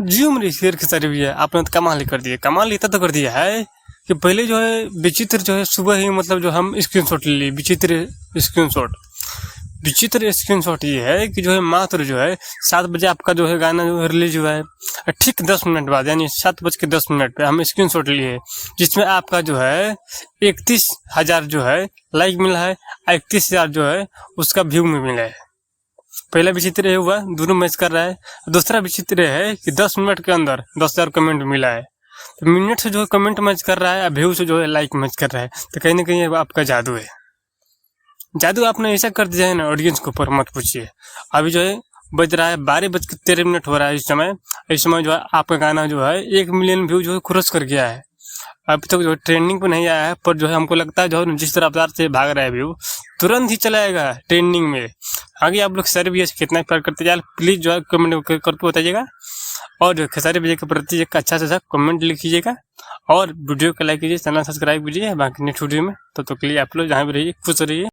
जियो में शेयर खेसारी भैया आपने तो कमाल ही कर दिया। कमाल इतना तो कर दिया है कि पहले जो है विचित्र जो है सुबह ही मतलब जो हम स्क्रीनशॉट ले लिए विचित्र स्क्रीनशॉट ये है कि जो है मात्र जो है 7 बजे आपका जो है गाना जो है रिलीज हुआ है, ठीक 10 मिनट बाद यानी 7:10 पे हम स्क्रीनशॉट लिए, जिसमें आपका जो है 31,000 जो है लाइक मिला है, 31,000 जो है उसका व्यू में मिला है। पहला विचित्र ये हुआ, दोनों मैच कर रहा है। दूसरा विचित्र है कि 10 मिनट के अंदर 10,000 कमेंट मिला है। तो मिनट से जो है कमेंट मैच कर रहा है, व्यू से जो है लाइक मैच कर रहा है। तो कहीं ना कहीं आपका जादू है। जादू आपने ऐसा कर दिया है ना, ऑडियंस के ऊपर मत पूछिए। अभी जो है बज रहा है 12:13 हो रहा है इस समय जो है आपका गाना जो है 1 मिलियन व्यू जो है क्रॉस कर गया है। अभी तक जो ट्रेंडिंग पे नहीं आया है, पर जो है हमको लगता है जो है जिस रफ्तार से भाग रहा है व्यू तुरंत ही चला जाएगा ट्रेंडिंग में। आगे आप लोग खेसारी भैया से कितना प्यार करते जाए प्लीज जो है कमेंट करके बताइएगा, और जो खेसारी भैया के प्रति एक अच्छा सा कमेंट लिखिएगा, और वीडियो को लाइक कीजिए, चैनल सब्सक्राइब कीजिए। बाकी नेक्स्ट वीडियो में तो के लिए आप लोग जहाँ भी रहिए खुश रहिए।